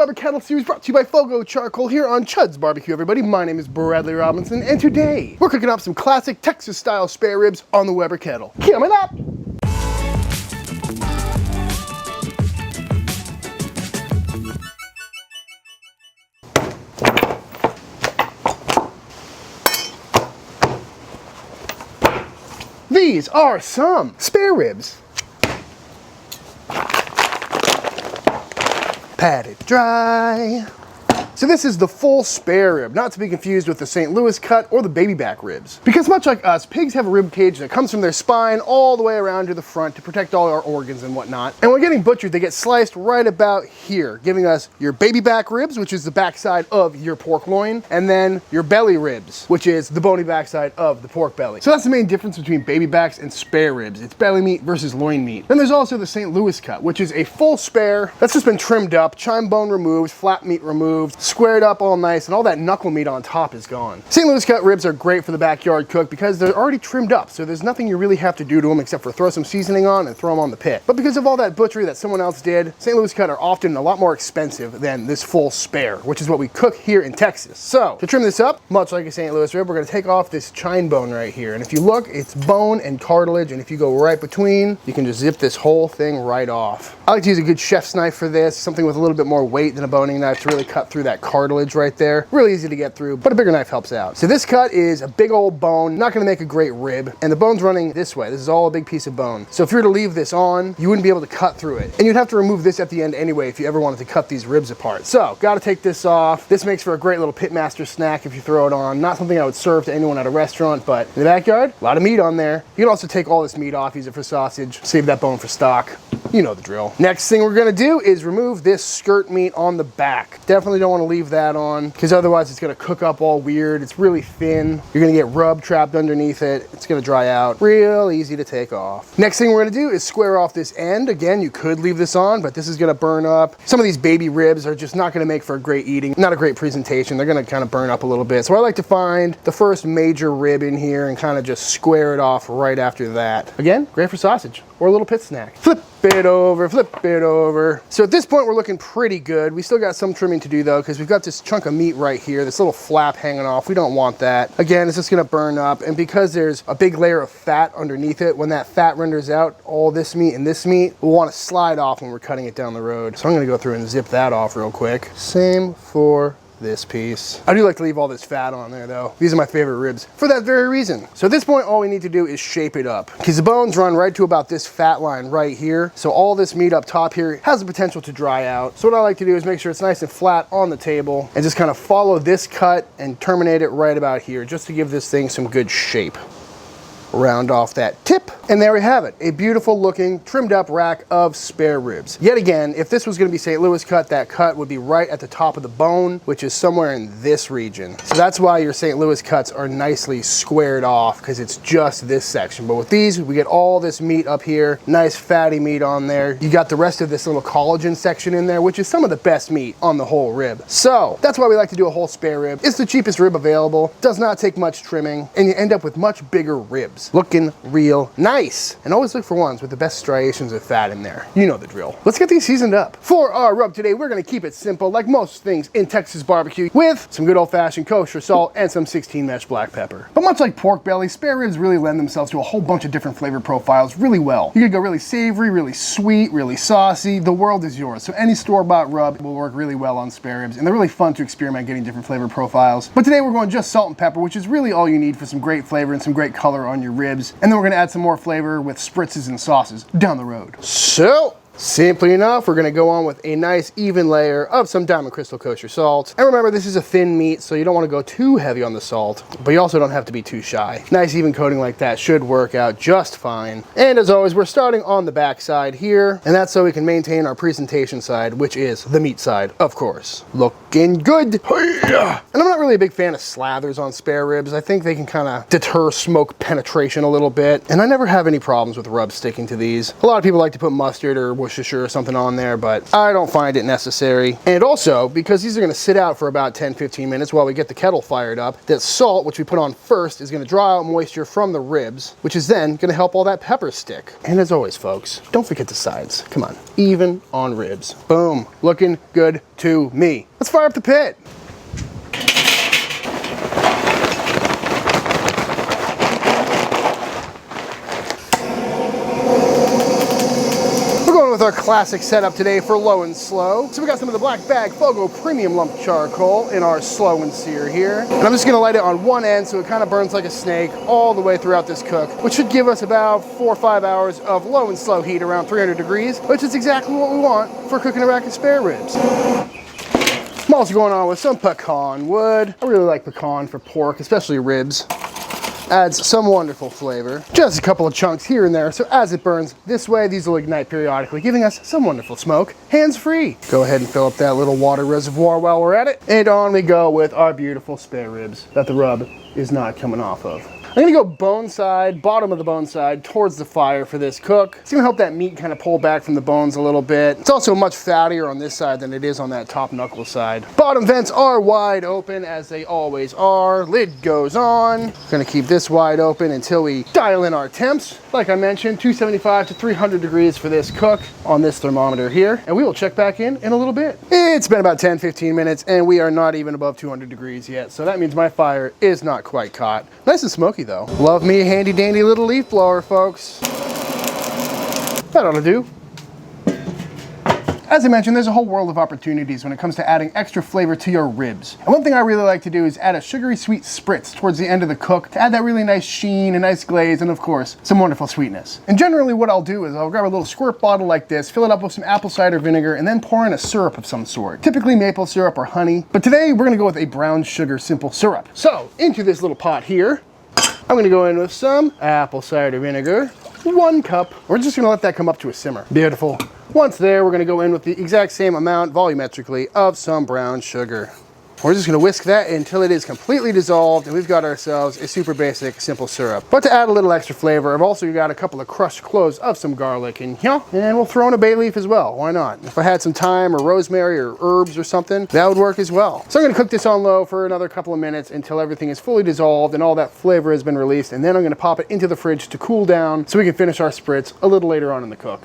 Weber Kettle Series brought to you by FOGO Charcoal here on Chuds BBQ, everybody. My name is Bradley Robinson, and today we're cooking up some classic Texas-style spare ribs on the Weber Kettle. Coming up! These are some spare ribs. Patted dry. So this is the full spare rib, not to be confused with the St. Louis cut or the baby back ribs. Because much like us, pigs have a rib cage that comes from their spine all the way around to the front to protect all our organs and whatnot. And when getting butchered, they get sliced right about here, giving us your baby back ribs, which is the backside of your pork loin, and then your belly ribs, which is the bony backside of the pork belly. So that's the main difference between baby backs and spare ribs. It's belly meat versus loin meat. Then there's also the St. Louis cut, which is a full spare that's just been trimmed up, chine bone removed, flap meat removed, squared up all nice, and all that knuckle meat on top is gone. St. Louis cut ribs are great for the backyard cook because they're already trimmed up, so there's nothing you really have to do to them except for throw some seasoning on and throw them on the pit. But because of all that butchery that someone else did, St. Louis cut are often a lot more expensive than this full spare, which is what we cook here in Texas. So to trim this up, much like a St. Louis rib, we're going to take off this chine bone right here. And if you look, it's bone and cartilage, and if you go right between, you can just zip this whole thing right off. I like to use a good chef's knife for this, something with a little bit more weight than a boning knife to really cut through that cartilage right there. Really easy to get through, but a bigger knife helps out. So this cut is a big old bone, not gonna make a great rib, and the bone's running this way. This is all a big piece of bone. So if you were to leave this on, you wouldn't be able to cut through it. And you'd have to remove this at the end anyway if you ever wanted to cut these ribs apart. So, gotta take this off. This makes for a great little pitmaster snack if you throw it on. Not something I would serve to anyone at a restaurant, but in the backyard, a lot of meat on there. You can also take all this meat off, use it for sausage, save that bone for stock. You know the drill. Next thing we're gonna do is remove this skirt meat on the back. Definitely don't wanna leave that on, because otherwise it's gonna cook up all weird. It's really thin. You're gonna get rub trapped underneath it. It's gonna dry out. Real easy to take off. Next thing we're gonna do is square off this end. Again, you could leave this on, but this is gonna burn up. Some of these baby ribs are just not gonna make for a great eating, not a great presentation. They're gonna kind of burn up a little bit. So I like to find the first major rib in here and kind of just square it off right after that. Again, great for sausage or a little pit snack. Flip it over, flip it over. So at this point, we're looking pretty good. We still got some trimming to do though, because we've got this chunk of meat right here, this little flap hanging off. We don't want that. Again, it's just gonna burn up. And because there's a big layer of fat underneath it, when that fat renders out, all this meat and this meat will wanna slide off when we're cutting it down the road. So I'm gonna go through and zip that off real quick. Same for this piece. I do like to leave all this fat on there though. These are my favorite ribs for that very reason. So at this point, all we need to do is shape it up, because the bones run right to about this fat line right here. So all this meat up top here has the potential to dry out. So what I like to do is make sure it's nice and flat on the table and just kind of follow this cut and terminate it right about here, just to give this thing some good shape. Round off that tip, and there we have it, a beautiful looking trimmed up rack of spare ribs. Yet again, if this was going to be St. Louis cut, that cut would be right at the top of the bone, which is somewhere in this region. So that's why your St. Louis cuts are nicely squared off, because it's just this section. But with these, we get all this meat up here, nice fatty meat on there. You got the rest of this little collagen section in there, which is some of the best meat on the whole rib. So that's why we like to do a whole spare rib. It's the cheapest rib available, does not take much trimming, and you end up with much bigger ribs. Looking real nice. And always look for ones with the best striations of fat in there. You know the drill. Let's get these seasoned up. For our rub today, we're gonna keep it simple, like most things in Texas barbecue, with some good old-fashioned kosher salt and some 16 mesh black pepper. But much like pork belly, spare ribs really lend themselves to a whole bunch of different flavor profiles really well. You could go really savory, really sweet, really saucy. The world is yours. So any store-bought rub will work really well on spare ribs, and they're really fun to experiment getting different flavor profiles. But today we're going just salt and pepper, which is really all you need for some great flavor and some great color on your ribs. And then we're gonna add some more flavor with spritzes and sauces down the road. So, simply enough, we're gonna go on with a nice even layer of some Diamond Crystal kosher salt. And remember, this is a thin meat, so you don't wanna go too heavy on the salt, but you also don't have to be too shy. Nice even coating like that should work out just fine. And as always, we're starting on the back side here, and that's so we can maintain our presentation side, which is the meat side, of course. Looking good. And I'm not really a big fan of slathers on spare ribs. I think they can kind of deter smoke penetration a little bit, and I never have any problems with rubs sticking to these. A lot of people like to put mustard or Worcestershire or something on there, but I don't find it necessary. And also, because these are gonna sit out for about 10-15 minutes while we get the kettle fired up, that salt, which we put on first, is gonna draw out moisture from the ribs, which is then gonna help all that pepper stick. And as always, folks, don't forget the sides. Come on, even on ribs. Boom, looking good to me. Let's fire up the pit. With our classic setup today for low and slow. So we got some of the black bag FOGO premium lump charcoal in our slow and sear here. And I'm just gonna light it on one end so it kind of burns like a snake all the way throughout this cook, which should give us about 4 or 5 hours of low and slow heat around 300 degrees, which is exactly what we want for cooking a rack of spare ribs. I'm also going on with some pecan wood. I really like pecan for pork, especially ribs. Adds some wonderful flavor. Just a couple of chunks here and there, so as it burns this way, these will ignite periodically, giving us some wonderful smoke, hands-free. Go ahead and fill up that little water reservoir while we're at it. And on we go with our beautiful spare ribs that the rub is not coming off of. I'm gonna go bone side, bottom of the bone side, towards the fire for this cook. It's gonna help that meat kind of pull back from the bones a little bit. It's also much fattier on this side than it is on that top knuckle side. Bottom vents are wide open, as they always are. Lid goes on. Gonna keep this wide open until we dial in our temps. Like I mentioned, 275 to 300 degrees for this cook on this thermometer here. And we will check back in a little bit. It's been about 10-15 minutes and we are not even above 200 degrees yet. So that means my fire is not quite caught. Nice and smoky though. Love me a handy dandy little leaf blower, folks. That ought to do. As I mentioned, there's a whole world of opportunities when it comes to adding extra flavor to your ribs. And one thing I really like to do is add a sugary sweet spritz towards the end of the cook to add that really nice sheen, a nice glaze, and of course, some wonderful sweetness. And generally what I'll do is I'll grab a little squirt bottle like this, fill it up with some apple cider vinegar, and then pour in a syrup of some sort. Typically maple syrup or honey, but today we're gonna go with a brown sugar simple syrup. So, into this little pot here, I'm gonna go in with some apple cider vinegar, 1 cup. We're just gonna let that come up to a simmer. Beautiful. Once there, we're gonna go in with the exact same amount, volumetrically, of some brown sugar. We're just gonna whisk that until it is completely dissolved and we've got ourselves a super basic, simple syrup. But to add a little extra flavor, I've also got a couple of crushed cloves of some garlic in here, and we'll throw in a bay leaf as well, why not? If I had some thyme or rosemary or herbs or something, that would work as well. So I'm gonna cook this on low for another couple of minutes until everything is fully dissolved and all that flavor has been released, and then I'm gonna pop it into the fridge to cool down so we can finish our spritz a little later on in the cook.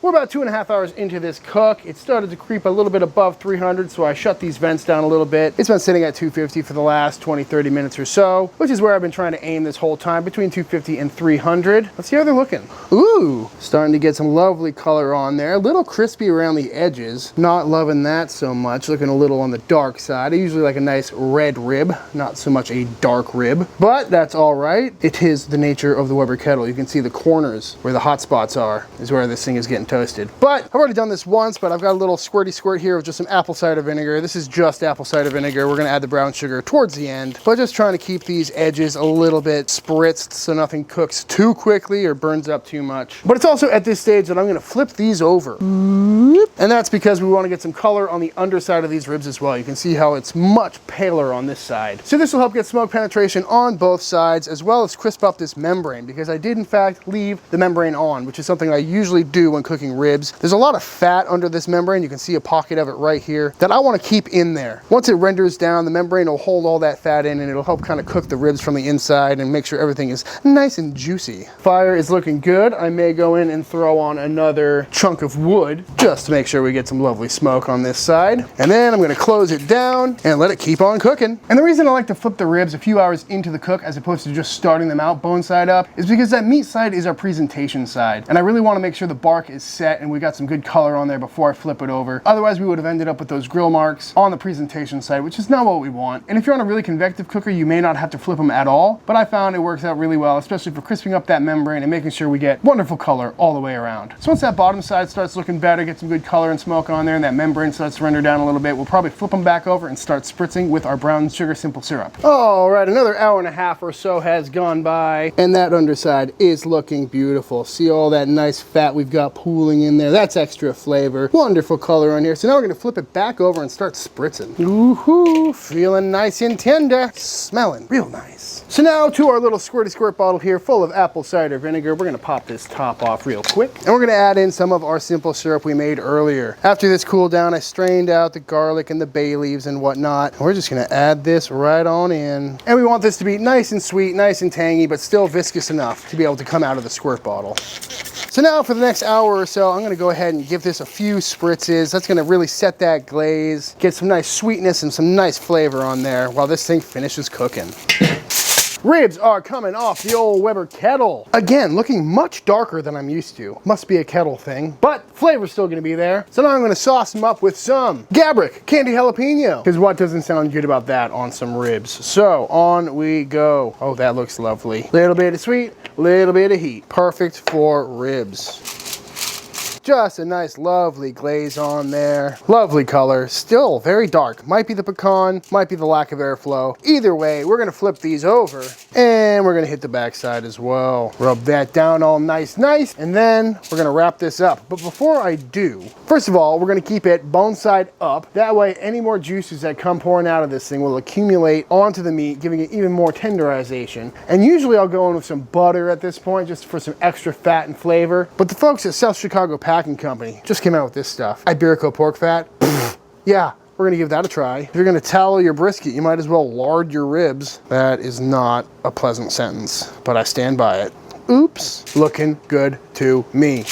We're about 2.5 hours into this cook. It started to creep a little bit above 300, so I shut these vents down a little bit. It's been sitting at 250 for the last 20-30 minutes or so, which is where I've been trying to aim this whole time, between 250 and 300. Let's see how they're looking. Ooh, starting to get some lovely color on there. A little crispy around the edges. Not loving that so much. Looking a little on the dark side. I usually like a nice red rib, not so much a dark rib, but that's all right. It is the nature of the Weber kettle. You can see the corners where the hot spots are, is where this thing is getting toasted. But I've already done this once, but I've got a little squirty squirt here of just some apple cider vinegar. This is just apple cider vinegar. We're gonna add the brown sugar towards the end, but just trying to keep these edges a little bit spritzed so nothing cooks too quickly or burns up too much. But it's also at this stage that I'm gonna flip these over. And that's because we wanna get some color on the underside of these ribs as well. You can see how it's much paler on this side. So this will help get smoke penetration on both sides, as well as crisp up this membrane, because I did in fact leave the membrane on, which is something I usually do when cooking ribs. There's a lot of fat under this membrane. You can see a pocket of it right here that I want to keep in there. Once it renders down, the membrane will hold all that fat in and it'll help kind of cook the ribs from the inside and make sure everything is nice and juicy. Fire is looking good. I may go in and throw on another chunk of wood just to make sure we get some lovely smoke on this side. And then I'm going to close it down and let it keep on cooking. And the reason I like to flip the ribs a few hours into the cook as opposed to just starting them out bone side up is because that meat side is our presentation side. And I really want to make sure the bark is set and we got some good color on there before I flip it over. Otherwise we would have ended up with those grill marks on the presentation side, which is not what we want. And if you're on a really convective cooker, you may not have to flip them at all, but I found it works out really well, especially for crisping up that membrane and making sure we get wonderful color all the way around. So once that bottom side starts looking better, get some good good color and smoke on there, and that membrane starts to render down a little bit, we'll probably flip them back over and start spritzing with our brown sugar simple syrup. All right, another hour and a half or so has gone by, and that underside is looking beautiful. See all that nice fat we've got pooling in there? That's extra flavor. Wonderful color on here. So now we're gonna flip it back over and start spritzing. Ooh-hoo, feeling nice and tender. Smelling real nice. So now to our little squirty squirt bottle here full of apple cider vinegar. We're gonna pop this top off real quick. And we're gonna add in some of our simple syrup we made earlier. After this cooled down, I strained out the garlic and the bay leaves and whatnot. We're just gonna add this right on in. And we want this to be nice and sweet, nice and tangy, but still viscous enough to be able to come out of the squirt bottle. So now for the next hour or so, I'm gonna go ahead and give this a few spritzes. That's gonna really set that glaze, get some nice sweetness and some nice flavor on there while this thing finishes cooking. Ribs are coming off the old Weber kettle. Again, looking much darker than I'm used to. Must be a kettle thing, but flavor's still gonna be there. So now I'm gonna sauce them up with some Gabrick candy jalapeno. Because what doesn't sound good about that on some ribs? So on we go. Oh, that looks lovely. Little bit of sweet, little bit of heat. Perfect for ribs. Just a nice lovely glaze on there. Lovely color, still very dark. Might be the pecan, might be the lack of airflow. Either way, we're gonna flip these over and we're gonna hit the backside as well. Rub that down all nice, and then we're gonna wrap this up. But before I do, first of all, we're gonna keep it bone side up. That way, any more juices that come pouring out of this thing will accumulate onto the meat, giving it even more tenderization. And usually I'll go in with some butter at this point, just for some extra fat and flavor. But the folks at South Chicago Packing Company just came out with this stuff. Iberico pork fat. Yeah, we're gonna give that a try. If you're gonna tallow your brisket, you might as well lard your ribs. That is not a pleasant sentence, but I stand by it. Oops, looking good to me.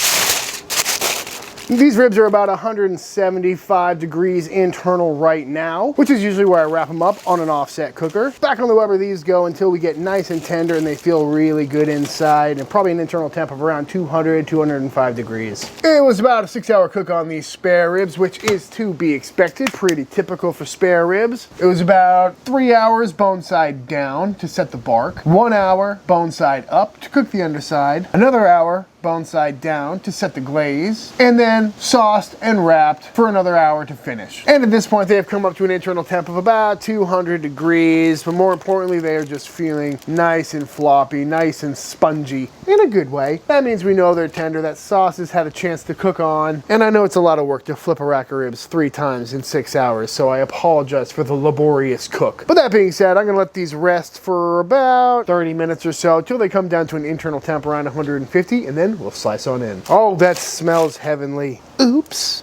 These ribs are about 175 degrees internal right now, which is usually where I wrap them up on an offset cooker. Back on the Weber these go until we get nice and tender and they feel really good inside, and probably an internal temp of around 200, 205 degrees. It was about a 6-hour cook on these spare ribs, which is to be expected, pretty typical for spare ribs. It was about 3 hours bone side down to set the bark, 1 hour bone side up to cook the underside, another hour bone side down to set the glaze, and then sauced and wrapped for another hour to finish. And at this point, they have come up to an internal temp of about 200 degrees, but more importantly, they are just feeling nice and floppy, nice and spongy in a good way. That means we know they're tender, that sauce has had a chance to cook on, and I know it's a lot of work to flip a rack of ribs 3 times in 6 hours, so I apologize for the laborious cook. But that being said, I'm gonna let these rest for about 30 minutes or so till they come down to an internal temp around 150, and then we'll slice on in. Oh, that smells heavenly. Oops.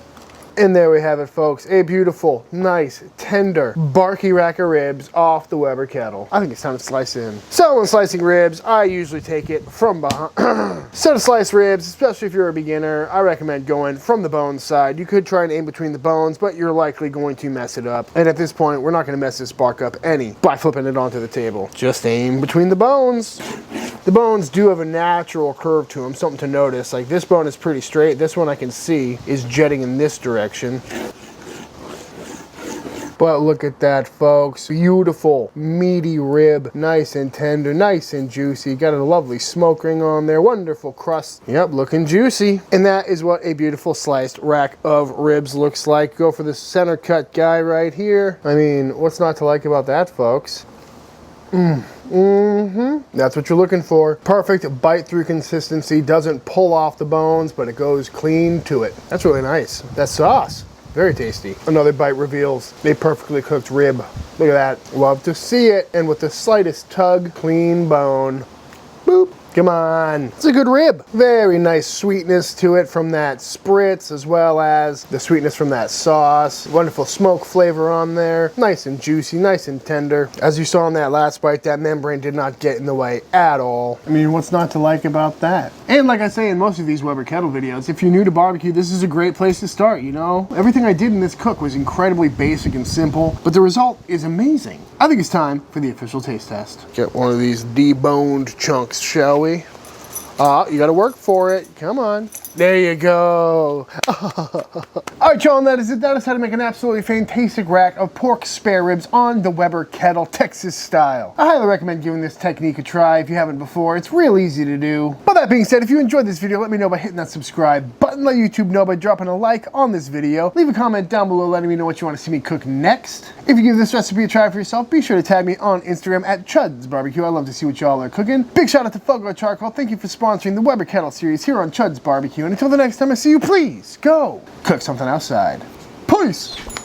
And there we have it, folks. A beautiful, nice, tender, barky rack of ribs off the Weber kettle. I think it's time to slice in. So when slicing ribs, I usually take it from behind. So to slice ribs, especially if you're a beginner, I recommend going from the bone side. You could try and aim between the bones, but you're likely going to mess it up. And at this point, we're not gonna mess this bark up any by flipping it onto the table. Just aim between the bones. The bones do have a natural curve to them, something to notice. Like this bone is pretty straight. This one I can see is jetting in this direction. But look at that, folks. Beautiful, meaty rib. Nice and tender, nice and juicy. Got a lovely smoke ring on there. Wonderful crust. Yep, looking juicy. And that is what a beautiful sliced rack of ribs looks like. Go for the center cut guy right here. I mean, what's not to like about that, folks? That's what you're looking for. Perfect bite through consistency. Doesn't pull off the bones, but it goes clean to it. That's really nice. That sauce, very tasty. Another bite reveals a perfectly cooked rib. Look at that. Love to see it. And with the slightest tug, clean bone. Boop. Come on. It's a good rib. Very nice sweetness to it from that spritz, as well as the sweetness from that sauce. Wonderful smoke flavor on there. Nice and juicy, nice and tender. As you saw in that last bite, that membrane did not get in the way at all. I mean, what's not to like about that? And like I say in most of these Weber Kettle videos, if you're new to barbecue, this is a great place to start, you know? Everything I did in this cook was incredibly basic and simple, but the result is amazing. I think it's time for the official taste test. Get one of these deboned chunks, shall we? You gotta work for it. Come on. There you go. All right, y'all, and that is it. That is how to make an absolutely fantastic rack of pork spare ribs on the Weber Kettle, Texas style. I highly recommend giving this technique a try if you haven't before. It's real easy to do. But that being said, if you enjoyed this video, let me know by hitting that subscribe button. and let YouTube know by dropping a like on this video. Leave a comment down below letting me know what you want to see me cook next. If you give this recipe a try for yourself, be sure to tag me on Instagram at Chuds BBQ. I love to see what y'all are cooking. Big shout out to FOGO Charcoal. Thank you for sponsoring the Weber Kettle series here on Chuds BBQ. And until the next time I see you, please go cook something outside. Peace!